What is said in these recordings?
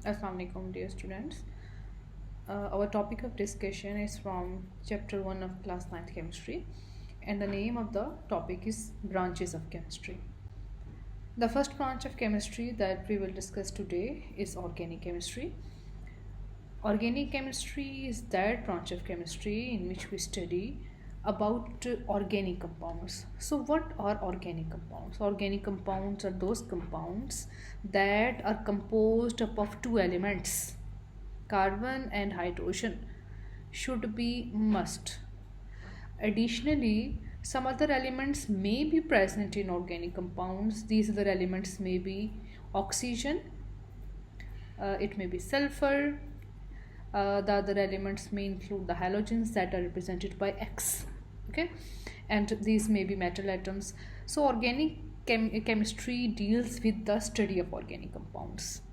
Assalamu alaikum, dear students. Our topic of discussion is from chapter 1 of class 9th chemistry, and the name of the topic is branches of chemistry. The first branch of chemistry that we will discuss today is organic chemistry. Organic chemistry is that branch of chemistry in which we study about organic compounds. So, what are organic compounds? Organic compounds are those compounds that are composed up of two elements, carbon and hydrogen, should be must. Additionally, some other elements may be present in organic compounds. These other elements may be oxygen, it may be sulfur. The other elements may include the halogens that are represented by X. Okay, and these may be metal atoms. So, organic chemistry deals with the study of organic compounds.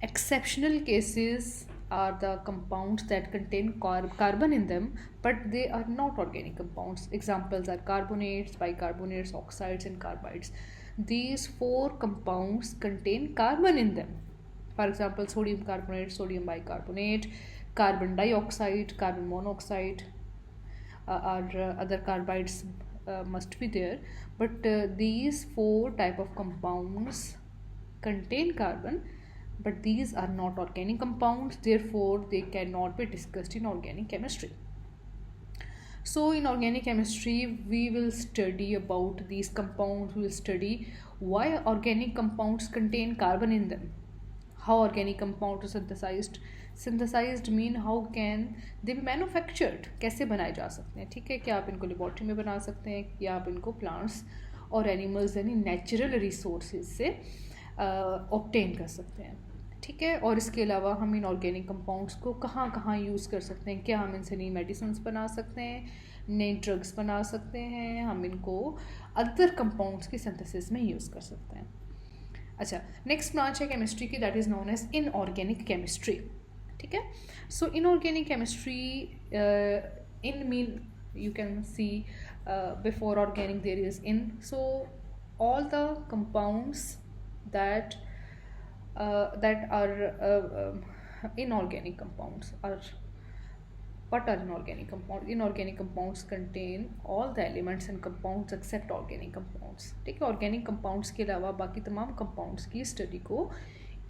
Exceptional cases are the compounds that contain carbon in them, but they are not organic compounds. Examples are carbonates, bicarbonates, oxides, and carbides. These four compounds contain carbon in them. For example, sodium carbonate, sodium bicarbonate, carbon dioxide, carbon monoxide, or other carbides must be there. But these four type of compounds contain carbon, but these are not organic compounds, therefore they cannot be discussed in organic chemistry. So in organic chemistry we will study about these compounds. We will study why organic compounds contain carbon in them, how organic compounds are synthesized mean how can they be manufactured, कैसे बनाए जा सकते हैं. ठीक है, क्या आप इनको लेबॉर्ट्री में बना सकते हैं या आप इनको प्लांट्स और एनिमल्स यानी नेचुरल रिसोर्सेज से ऑब्टेन कर सकते हैं. ठीक है, और इसके अलावा हम इन ऑर्गेनिक कंपाउंड्स को कहाँ कहाँ यूज़ कर सकते हैं. क्या हम इनसे नई मेडिसिन बना सकते हैं, नए ड्रग्स बना सकते हैं, हम इनको अदर कंपाउंड्स की सिंथेसिस में यूज़ कर सकते हैं. अच्छा, नेक्स्ट ब्रांच है केमिस्ट्री की, that is known as inorganic chemistry. ठीक है, so inorganic chemistry in mean you can see before organic there is in. So all the compounds that are inorganic compounds are what are inorganic compounds. Inorganic compounds contain all the elements and compounds except organic compounds. ठीक है, organic compounds के अलावा बाकी तमाम compounds की study को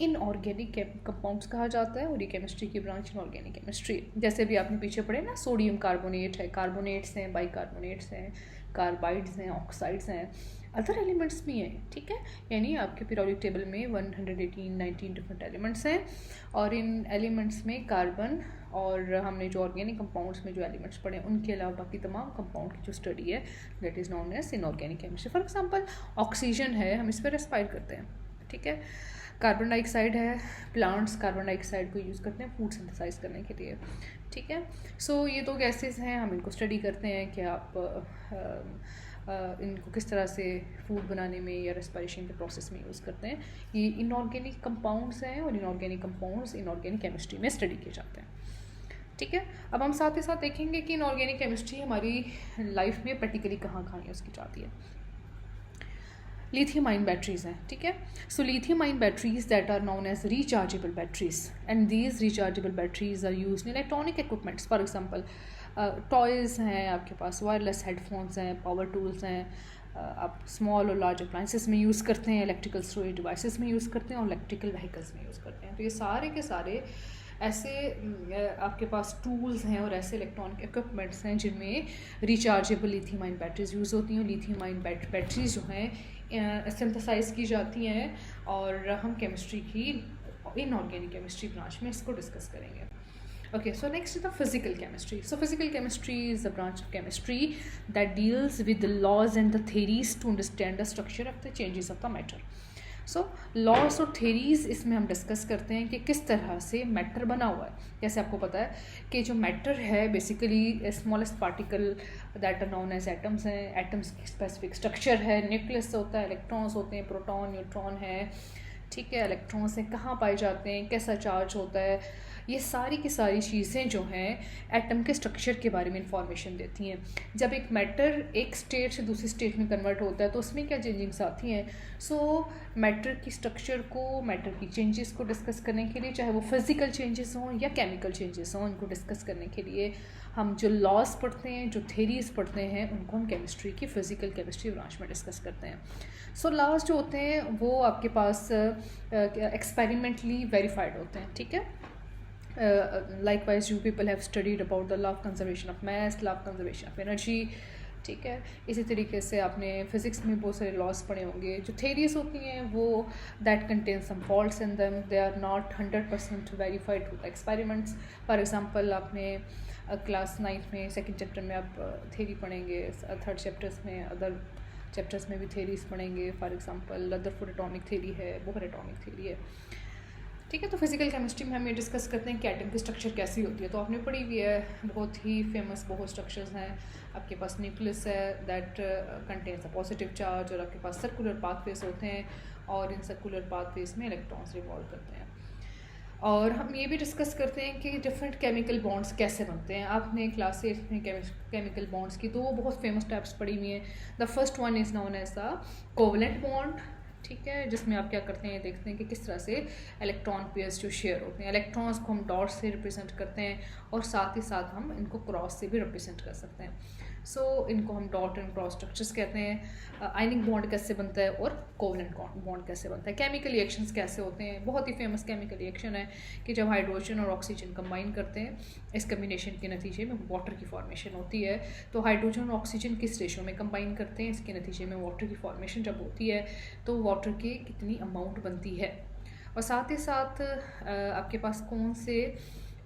inorganic compounds कहा जाता है, और ये केमिस्ट्री की ब्रांच इनऑर्गेनिक केमिस्ट्री. जैसे भी आपने पीछे पढ़े ना, सोडियम कार्बोनेट है, कार्बोनेट्स हैं, बाइकार्बोनेट्स हैं, कार्बाइड्स हैं, ऑक्साइड्स हैं, अदर एलिमेंट्स भी हैं. ठीक है, यानी आपके पीरियोडिक टेबल में 118-19 डिफरेंट एलिमेंट्स हैं, और इन एलिमेंट्स में कार्बन और हमने जो ऑर्गेनिक कंपाउंड्स में जो एलिमेंट्स पढ़े उनके अलावा बाकी तमाम कंपाउंड की जो स्टडी है that is known as inorganic chemistry. For example oxygen है, हम इस पर रेस्पायर करते हैं. ठीक है, कार्बन डाइऑक्साइड है, प्लांट्स कार्बन डाइऑक्साइड को यूज़ करते हैं फूड सिंथेसाइज करने के लिए. ठीक है, सो ये दो गैसेस हैं, हम इनको स्टडी करते हैं कि आप इनको किस तरह से फूड बनाने में या रेस्पिरेशन के प्रोसेस में यूज़ करते हैं. ये इनऑर्गेनिक कंपाउंड्स हैं, और इनऑर्गेनिक कंपाउंड्स इनऑर्गेनिक केमिस्ट्री में स्टडी किए जाते हैं. ठीक है, अब हम साथ ही साथ देखेंगे कि इनऑर्गेनिक केमिस्ट्री हमारी लाइफ में प्रैक्टिकली कहाँ कहाँ यूज़ की जाती है. लिथियम आयन बैटरीज हैं. ठीक है, so lithium ion batteries that are known as rechargeable batteries, and these rechargeable batteries are use in electronic equipments. For example toys हैं आपके पास, वायरलेस हेडफोन्स हैं, पावर टूल्स हैं, आप स्मॉल और लार्ज अप्लाइंसेस में यूज़ करते हैं, इलेक्ट्रिकल स्टोरेज डिवाइसेस में यूज़ करते हैं, और इलेक्ट्रिकल व्हीकल्स में यूज़ करते हैं. तो ये सारे के सारे ऐसे आपके पास टूल्स हैं और ऐसे इलेक्ट्रॉनिक इक्विपमेंट्स हैं जिनमें rechargeable lithium ion batteries use होती हैं. लिथियम आयन बैटरीज जो हैं सिंथेसाइज की जाती हैं, और हम केमिस्ट्री की इनऑर्गेनिक केमिस्ट्री ब्रांच में इसको डिस्कस करेंगे. Okay, so next is the physical chemistry. So physical chemistry is the branch of chemistry that deals with the laws and the theories to understand the structure of the changes of the matter. So laws और theories इसमें हम discuss करते हैं कि किस तरह से matter बना हुआ है. जैसे आपको पता है कि जो मैटर है basically smallest particle that are known as atoms हैं. एटम्स की स्पेसिफिक स्ट्रक्चर है, न्यूक्लियस होता है, इलेक्ट्रॉन्स होते हैं, प्रोटॉन न्यूट्रॉन है, ठीक है, इलेक्ट्रॉन्स हैं कहाँ पाए जाते हैं, कैसा चार्ज होता है, ये सारी की सारी चीज़ें जो हैं एटम के स्ट्रक्चर के बारे में इंफॉर्मेशन देती हैं। जब एक मैटर एक स्टेट से दूसरी स्टेट में कन्वर्ट होता है तो उसमें क्या चेंजिंग्स आती हैं। सो मैटर की स्ट्रक्चर को, मैटर की चेंजेस को डिस्कस करने के लिए, चाहे वो फिज़िकल चेंजेस हों या केमिकल चेंजेस हों, इनको डिस्कस करने के लिए हम जो लॉज पढ़ते हैं, जो थेरीज पढ़ते हैं, उनको हम केमिस्ट्री की फ़िज़िकल केमिस्ट्री ब्रांच में डिस्कस करते हैं। सो लॉज जो होते हैं वो आपके पास एक्सपेरिमेंटली वेरीफाइड होते हैं, ठीक है। Likewise you people have studied about the law of conservation of mass, law of conservation of energy, ठीक है। इसी तरीके से आपने फिज़िक्स में बहुत सारे लॉज पढ़े होंगे। जो थेरीज होती हैं वो that contain some faults in them, they are not 100% verified with experiments. For example आपने क्लास 9th में सेकंड चैप्टर में आप थेरी पढ़ेंगे, थर्ड चैप्टर्स में अदर चैप्टर्स में भी थेरीज पढ़ेंगे। For example Rutherford atomic theory है, बोहर एटॉमिक थेरी है, ठीक है। तो फिजिकल केमिस्ट्री में हम ये डिस्कस करते हैं कि एटम की स्ट्रक्चर कैसी होती है। तो आपने पढ़ी हुई है, बहुत ही फेमस बहुत स्ट्रक्चर्स हैं। आपके पास न्यूक्लियस है that contains a positive charge, और आपके पास सर्कुलर पाथवेज होते हैं, और इन सर्कुलर पाथवेज में इलेक्ट्रॉन्स रिवॉल्व करते हैं। और हम ये भी डिस्कस करते हैं कि डिफरेंट केमिकल बॉन्ड्स कैसे बनते हैं। आपने क्लास 8 में केमिकल बॉन्ड्स की दो बहुत फेमस टाइप्स पढ़ी हुई हैं। The first one is known as the covalent bond, ठीक है, जिसमें आप क्या करते हैं, देखते हैं कि किस तरह से इलेक्ट्रॉन पेयर्स जो शेयर होते हैं। इलेक्ट्रॉन्स को हम डॉट से रिप्रेजेंट करते हैं, और साथ ही साथ हम इनको क्रॉस से भी रिप्रेजेंट कर सकते हैं। सो इनको हम डॉट एंड क्रॉस स्ट्रक्चर्स कहते हैं। आयनिक बॉन्ड कैसे बनता है और कोवलेंट बॉन्ड कैसे बनता है। केमिकल रिएक्शंस कैसे होते हैं, बहुत ही फेमस केमिकल रिएक्शन है कि जब हाइड्रोजन और ऑक्सीजन कंबाइन करते हैं, इस कम्बिनेशन के नतीजे में वाटर की फॉर्मेशन होती है। तो हाइड्रोजन और ऑक्सीजन किस रेशो में कंबाइन करते हैं, इसके नतीजे में वाटर की फॉर्मेशन जब होती है तो वाटर की कितनी अमाउंट बनती है। और साथ ही साथ आपके पास कौन से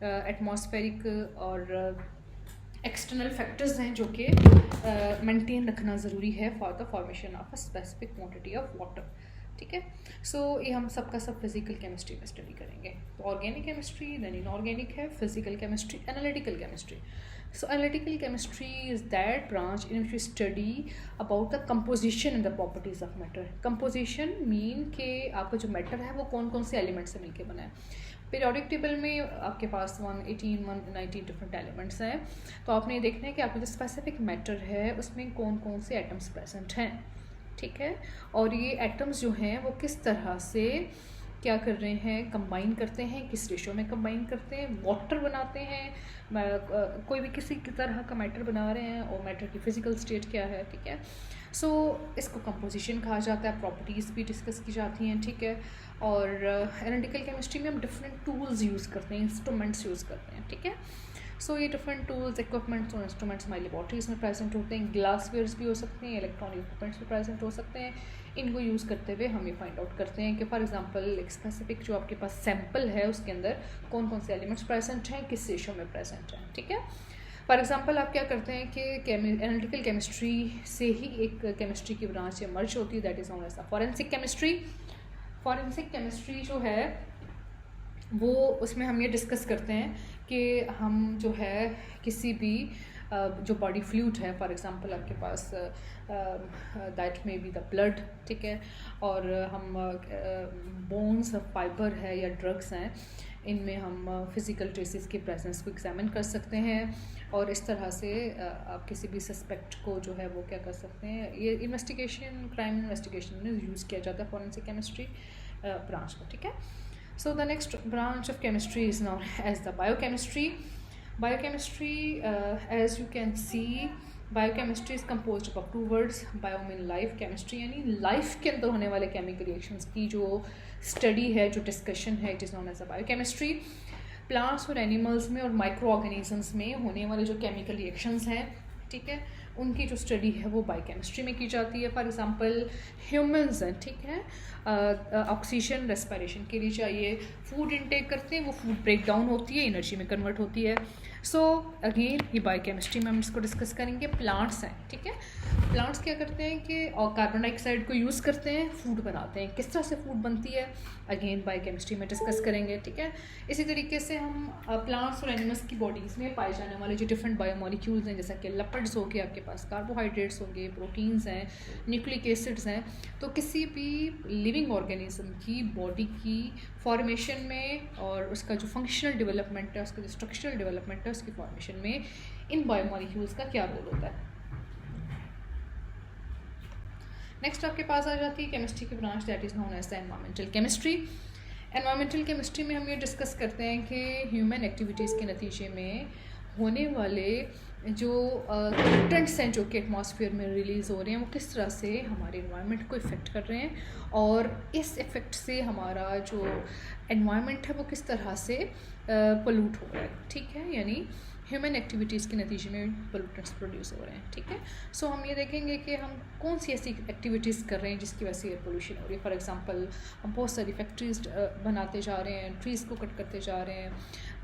एटमॉस्फेरिक और एक्सटर्नल फैक्टर्स हैं जो कि मेंटेन रखना ज़रूरी है for the formation of a specific quantity of water, ठीक है। सो ये हम सब का सब फिजिकल केमिस्ट्री में स्टडी करेंगे। तो ऑर्गेनिक केमिस्ट्री, देन इनऑर्गेनिक है, physical chemistry, analytical chemistry. So analytical chemistry is that branch in which we study about the composition and the properties of matter. Composition mean कि आपका जो matter है वो कौन कौन से एलिमेंट से मिलके बना है। पीरियोडिक टेबल में आपके पास 119 डिफरेंट एलिमेंट्स हैं। तो आपने ये देखना है कि आपका जो स्पेसिफिक मैटर है उसमें कौन कौन से एटम्स प्रेजेंट हैं, ठीक है। और ये एटम्स जो हैं वो किस तरह से क्या कर रहे हैं, कंबाइन करते हैं, किस रेशो में कंबाइन करते हैं, वाटर बनाते हैं, कोई भी किसी की तरह का मैटर बना रहे हैं, और मैटर की फिजिकल स्टेट क्या है, ठीक है। सो इसको कंपोजिशन कहा जाता है। प्रॉपर्टीज़ भी डिस्कस की जाती हैं, ठीक है। और एनालिटिकल केमिस्ट्री में हम डिफरेंट टूल्स यूज़ करते हैं, इंस्ट्रूमेंट्स यूज़ करते हैं, ठीक है। सो ये डिफरेंट टूल्स, इक्विपमेंट्स और इंस्ट्रूमेंट्स हमारी लेबॉर्ट्रीज में प्रेजेंट होते हैं। ग्लासवेयर्स भी हो सकते हैं, इलेक्ट्रॉनिक इक्विपमेंट्स भी प्रेजेंट हो सकते हैं। इनको यूज़ करते हुए हम ये फाइंड आउट करते हैं कि फॉर एग्जांपल एक स्पेसिफिक जो आपके पास सैम्पल है उसके अंदर कौन कौन से एलिमेंट्स प्रेजेंट हैं, किस रेशो में प्रेजेंट हैं, ठीक है। फॉर एग्जांपल आप क्या करते हैं कि एनालिटिकल केमिस्ट्री से ही एक केमिस्ट्री की ब्रांच इमर्ज होती है, that is known as the forensic chemistry. Forensic chemistry जो है वो उसमें हम ये डिस्कस करते हैं कि हम जो है किसी भी जो बॉडी फ्लूइड है, फॉर एग्जांपल आपके पास दैट में बी द ब्लड, ठीक है, और हम बोन्स फाइबर है या ड्रग्स हैं, इनमें हम फिज़िकल ट्रेसेस के प्रेजेंस को एग्जामिन कर सकते हैं। और इस तरह से आप किसी भी सस्पेक्ट को जो है वो क्या कर सकते हैं, ये इन्वेस्टिगेशन, क्राइम इन्वेस्टिगेशन में यूज़ किया जाता है फॉरेंसिक केमिस्ट्री ब्रांच को, ठीक है। So the next branch of chemistry is known as the biochemistry. Biochemistry, as you can see, biochemistry is composed of two words. Bio mean life, chemistry यानी life के अंदर होने वाले chemical reactions की जो study है, जो discussion है, it is known as the biochemistry. Plants और animals में और microorganisms में होने वाले जो chemical reactions हैं, ठीक है, उनकी जो स्टडी है वो बायोकेमिस्ट्री में की जाती है। फॉर एग्जांपल ह्यूमंस हैं, ठीक है, ऑक्सीजन रेस्पिरेशन के लिए चाहिए, फूड इनटेक करते हैं, वो फूड ब्रेक डाउन होती है, एनर्जी में कन्वर्ट होती है। सो अगेन ये बायोकेमिस्ट्री में हम इसको डिस्कस करेंगे। प्लांट्स हैं, ठीक है, प्लांट्स क्या करते हैं कि और कार्बन डाइऑक्साइड को यूज़ करते हैं, फूड बनाते हैं। किस तरह से फूड बनती है अगेन बायोकेमिस्ट्री में डिस्कस करेंगे, ठीक है। इसी तरीके से हम प्लांट्स और एनिमल्स की बॉडीज़ में पाए जाने वाले जो डिफरेंट बायोमोलिक्यूल्स हैं, जैसा कि लिपिड्स हो गए, आपके पास कार्बोहाइड्रेट्स होंगे, प्रोटीन्स हैं, न्यूक्लिक एसिड्स हैं। तो किसी भी लिविंग ऑर्गेनिज्म की बॉडी की फॉर्मेशन में और उसका जो फंक्शनल डेवलपमेंट है, उसका जो स्ट्रक्चरल डेवलपमेंट है, उसकी फॉर्मेशन में इन बायोमोलिक्यूल्स का क्या रोल होता है। नेक्स्ट आपके पास आ जाती है केमिस्ट्री की branch that is known as the environmental chemistry. Environmental chemistry में हम ये डिस्कस करते हैं कि ह्यूमन एक्टिविटीज़ के नतीजे में होने वाले जो पोल्यूटेंट्स हैं जो कि एटमॉस्फेयर में रिलीज़ हो रहे हैं, वो किस तरह से हमारे एनवायरनमेंट को इफ़ेक्ट कर रहे हैं और इस इफ़ेक्ट से हमारा जो एनवायरनमेंट है वो किस तरह से पोल्यूट हो रहा है, ठीक है। यानी ह्यूमन एक्टिविटीज़ के नतीजे में पोल्यूटेंट्स प्रोड्यूस हो रहे हैं, ठीक है। सो हम ये देखेंगे कि हम कौन सी ऐसी एक्टिविटीज़ कर रहे हैं जिसकी वजह से एयर पोल्यूशन हो रही है। फॉर एग्जांपल हम बहुत सारी फैक्ट्रीज बनाते जा रहे हैं, ट्रीज़ को कट करते जा रहे हैं,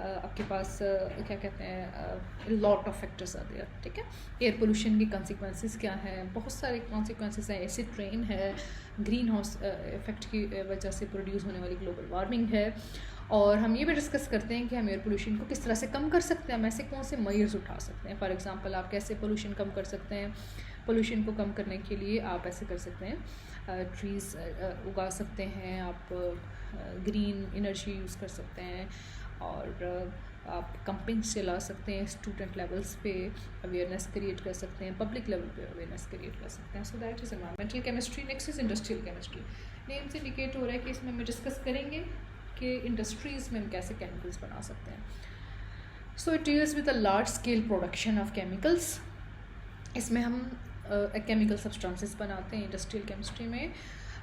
आपके पास क्या कहते हैं, lot of factors are there, ठीक है। एयर पोल्यूशन के कॉन्सिक्वेंसेस क्या हैं, बहुत सारे कॉन्सिक्वेंसेस हैं। एसिड रेन है, ग्रीन हाउस इफेक्ट की वजह से प्रोड्यूस होने वाली ग्लोबल वार्मिंग है। और हम ये भी डिस्कस करते हैं कि हम एयर पोल्यूशन को किस तरह से कम कर सकते हैं, हम ऐसे कौन से मेजर्स उठा सकते हैं। फॉर एग्जांपल आप कैसे पोल्यूशन कम कर सकते हैं। पोल्यूशन को कम करने के लिए आप ऐसे कर सकते हैं, ट्रीज़ उगा सकते हैं, आप ग्रीन एनर्जी यूज़ कर सकते हैं, और आप कंपेन्स चला सकते हैं, स्टूडेंट लेवल्स पे अवेयरनेस क्रिएट कर सकते हैं, पब्लिक लेवल पे अवेयरनेस क्रिएट कर सकते हैं। सो that is environmental chemistry. Next is industrial chemistry. Name से इंडिकेट हो रहा है कि इसमें हम डिस्कस करेंगे कि इंडस्ट्रीज़ में हम कैसे केमिकल्स बना सकते हैं। So it deals with a large scale production of chemicals. इसमें हम केमिकल सब्सटेंसेस बनाते हैं इंडस्ट्रियल केमिस्ट्री में।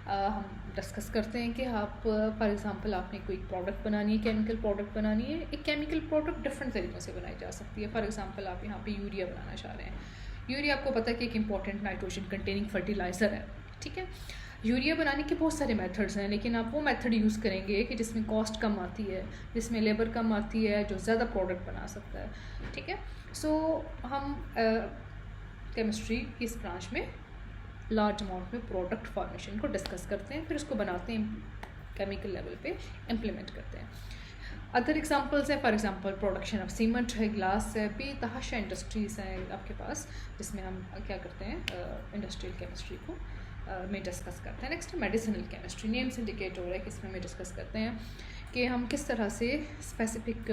हम डिस्कस करते हैं कि आप फॉर एग्जांपल आपने कोई प्रोडक्ट बनानी है, केमिकल प्रोडक्ट बनानी है। एक केमिकल प्रोडक्ट डिफरेंट तरीक़ों से बनाई जा सकती है। फॉर एग्जांपल आप यहाँ पे यूरिया बनाना चाह रहे हैं। यूरिया आपको पता है कि एक इंपॉर्टेंट नाइट्रोजन कंटेनिंग फर्टिलाइज़र है, ठीक है। यूरिया बनाने के बहुत सारे मेथड्स हैं, लेकिन आप वो मेथड यूज़ करेंगे कि जिसमें कॉस्ट कम आती है, जिसमें लेबर कम आती है, जो ज़्यादा प्रोडक्ट बना सकता है, ठीक है। सो हम केमिस्ट्री की इस ब्रांच में लार्ज अमाउंट में प्रोडक्ट फॉर्मेशन को डिस्कस करते हैं, फिर उसको बनाते हैं, केमिकल लेवल पे इम्प्लीमेंट करते हैं। अदर एग्जांपल्स हैं, for example production of cement है, ग्लास है, बेतहाशा इंडस्ट्रीज़ हैं आपके पास, जिसमें हम क्या करते हैं, इंडस्ट्रियल केमिस्ट्री को में डिस्कस करते हैं। Next medicinal chemistry. नेम से इंडिकेट हो रहा है कि इसमें हम डिस्कस करते हैं कि हम किस तरह से स्पेसिफिक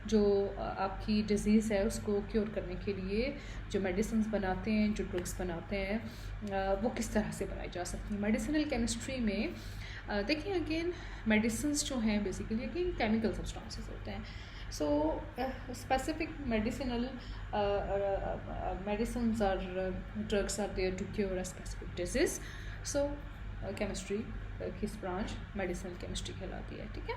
जो आपकी डिज़ीज़ है उसको क्योर करने के लिए जो मेडिसिन बनाते हैं, जो ड्रग्स बनाते हैं, वो किस तरह से बनाई जा सकती हैं। मेडिसिनल केमिस्ट्री में देखिए अगेन मेडिसिन जो हैं बेसिकली अगेन केमिकल सब्सटेंसेस होते हैं। सो specific medicinal medicines or drugs are there to cure a specific disease. So chemistry की ब्रांच मेडिसिनल केमिस्ट्री कहलाती है, ठीक है।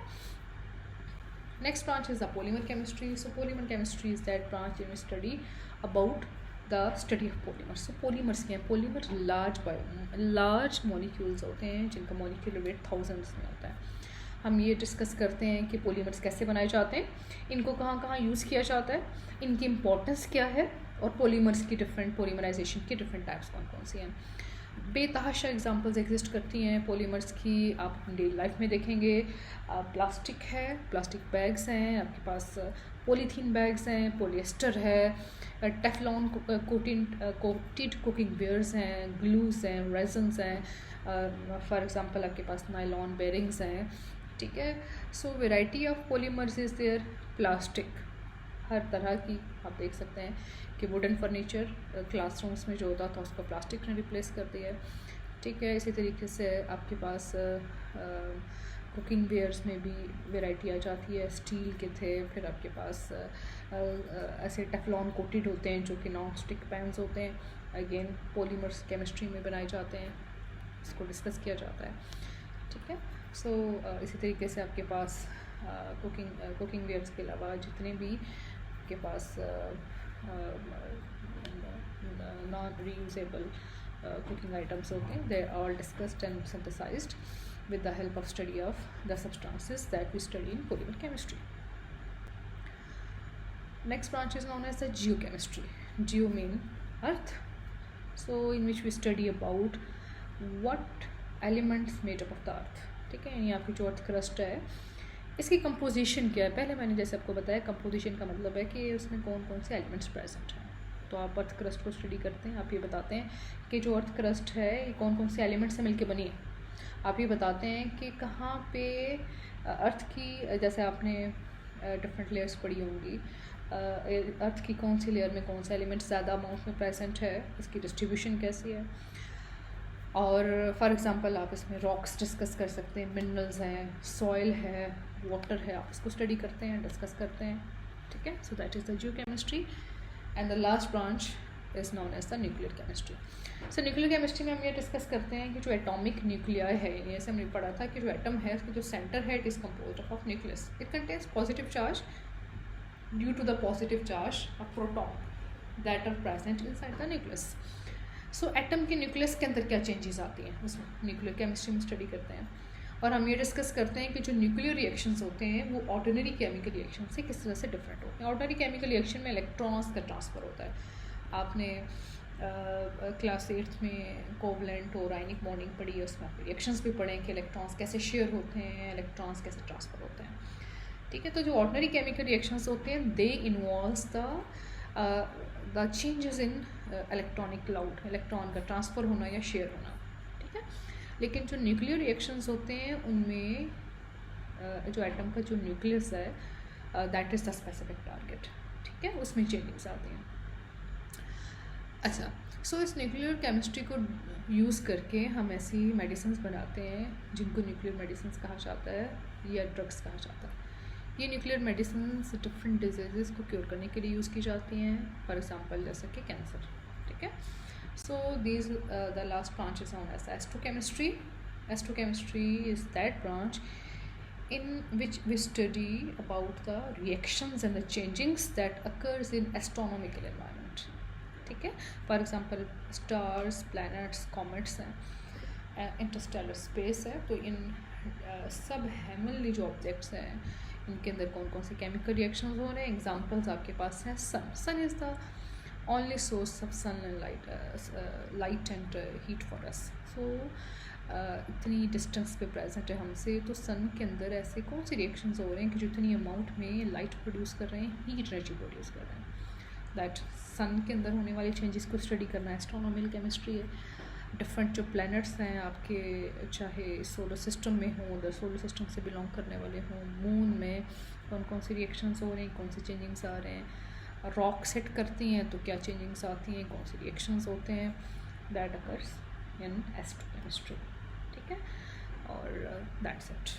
Next branch is the polymer chemistry. So polymer chemistry is that branch in study about the study of polymers. So polymers क्या हैं, polymer large molecules होते हैं जिनका मॉलिक्यूलर वेट थाउजेंड्स में होता है। हम ये डिस्कस करते हैं कि पॉलीमर्स कैसे बनाए जाते हैं, इनको कहाँ कहाँ यूज़ किया जाता है, इनकी इम्पोर्टेंस क्या है, और पॉलीमर्स की डिफरेंट पॉलीमराइजेशन की डिफरेंट टाइप्स कौन कौन सी हैं। बेतहाशा एग्जांपल्स एग्जिस्ट करती हैं पॉलीमर्स की, आप डेली लाइफ में देखेंगे। प्लास्टिक है, प्लास्टिक बैग्स हैं आपके पास, पॉलीथीन बैग्स हैं, पॉलिएस्टर है, टेफलॉन कोटेड कुकिंग वेयर्स हैं, ग्लूज हैं, रेजन्स हैं, फॉर एग्जांपल आपके पास नायलॉन बेरिंग्स हैं, ठीक है। So variety of polymers is there. Plastic हर तरह की आप देख सकते हैं कि वुडन फर्नीचर क्लासरूम्स में जो होता था उसको प्लास्टिक ने रिप्लेस कर दिया है, ठीक है। इसी तरीके से आपके पास कुकिंग वेयर्स में भी वेराइटी आ जाती है। स्टील के थे, फिर आपके पास ऐसे टेफलॉन कोटेड होते हैं जो कि नॉन स्टिक पैन्स होते हैं, अगेन पॉलीमर्स केमिस्ट्री में बनाए जाते हैं, इसको डिस्कस किया जाता है, ठीक है। सो इसी तरीके से आपके पास कुकिंग वेयर्स के अलावा जितने भी आपके पास नॉन रीयूजेबल cooking items होते हैं, they are all discussed and synthesized with the help of study of the substances that we study in polymer chemistry. Next branch is known as the geochemistry. Geo mean earth, so in which we study about what elements made up of the earth, ठीक है। यानी आपकी जो earth crust है इसकी composition क्या है। पहले मैंने जैसे आपको बताया कंपोजिशन का मतलब है कि उसमें कौन कौन से एलिमेंट्स प्रेजेंट हैं। तो आप अर्थ क्रस्ट को स्टडी करते हैं, आप ये बताते हैं कि जो अर्थ क्रस्ट है ये कौन कौन से एलिमेंट्स से मिलके बनी है। आप ये बताते हैं कि कहाँ पे अर्थ की, जैसे आपने डिफरेंट लेयर्स पढ़ी होंगी, अर्थ की कौन सी लेयर में कौन सा एलिमेंट ज़्यादा अमाउंट में प्रेजेंट है, इसकी डिस्ट्रीब्यूशन कैसी है। और फॉर एग्जांपल आप इसमें रॉक्स डिस्कस कर सकते हैं, मिनरल्स हैं, सॉइल है, वाटर है, आप इसको स्टडी करते हैं, डिस्कस करते हैं, ठीक है। So that is the geochemistry and the last branch is known as the nuclear chemistry. So nuclear chemistry में हम ये डिस्कस करते हैं कि जो एटॉमिक न्यूक्लियाई है, जैसे हमने पढ़ा था कि जो एटम है उसका जो सेंटर है it is composed of nucleus, it contains positive charge due to the positive charge of proton that are present inside the nucleus. So atom के न्यूक्लियस के अंदर क्या चेंजेस आती हैं उसमें न्यूक्लियर केमिस्ट्री में स्टडी करते हैं। और हम ये डिस्कस करते हैं कि जो न्यूक्लियर रिएक्शंस होते हैं वो ऑर्डिनरी केमिकल रिएक्शन से किस तरह से डिफरेंट होते हैं। ऑर्डिनरी केमिकल रिएक्शन में इलेक्ट्रॉन्स का ट्रांसफ़र होता है। आपने क्लास 8th में कोवलेंट और आयनिक बॉन्डिंग पढ़ी है, उसमें आप रिएक्शंस भी पढ़ें कि इलेक्ट्रॉन्स कैसे शेयर होते हैं, इलेक्ट्रॉन्स कैसे ट्रांसफ़र होते हैं, ठीक है। तो जो ऑर्डिनरी केमिकल रिएक्शंस होते हैं they involves the changes in electronic cloud, electron का ट्रांसफ़र होना या शेयर होना, ठीक है। लेकिन जो न्यूक्लियर रिएक्शंस होते हैं उनमें जो एटम का जो न्यूक्लियस है that is the specific target, ठीक है, उसमें चेंजेस आती हैं। अच्छा, सो इस न्यूक्लियर केमिस्ट्री को यूज़ करके हम ऐसी मेडिसिन बनाते हैं जिनको न्यूक्लियर मेडिसिन कहा जाता है या ड्रग्स कहा जाता है। ये न्यूक्लियर मेडिसिन डिफरेंट डिजीज़ को क्योर करने के लिए यूज़ की जाती हैं, फॉर एग्जांपल जैसे कि कैंसर, ठीक है। So these the last branch is known as astrochemistry. Astrochemistry is that branch in which we study about the reactions and the changings that occurs in astronomical environment, ठीक है। For example stars, planets, comets हैं, Interstellar space है, तो इन सब heavenly जो objects हैं इनके अंदर कौन कौन से केमिकल रिएक्शंस हो रहे हैं। एग्जांपल्स आपके पास हैं sun is the only source of sun and light and heat for us. So इतनी डिस्टेंस पे प्रेजेंट है हमसे, तो सन के अंदर ऐसे कौन से रिएक्शंस हो रहे हैं कि जो इतनी अमाउंट में लाइट प्रोड्यूस कर रहे हैं, हीट एनर्जी प्रोड्यूस कर रहे हैं। दैट सन के अंदर होने वाले चेंजेस को स्टडी करना एस्ट्रोनॉमिकल केमिस्ट्री है। डिफरेंट जो प्लैनेट्स हैं आपके, चाहे सोलर सिस्टम में हों, द सोलर सिस्टम से बिलोंग करने वाले हों, मून में कौन कौन सी रिएक्शंस हो रहे हैं, कौन से चेंजिंग्स आ रहे हैं, रॉक सेट करती हैं तो क्या चेंजिंग्स आती हैं, कौन से रिएक्शंस होते हैं, दैट अकर्स इन एस्ट्रोकेमिस्ट्री, ठीक है। और दैट्स इट।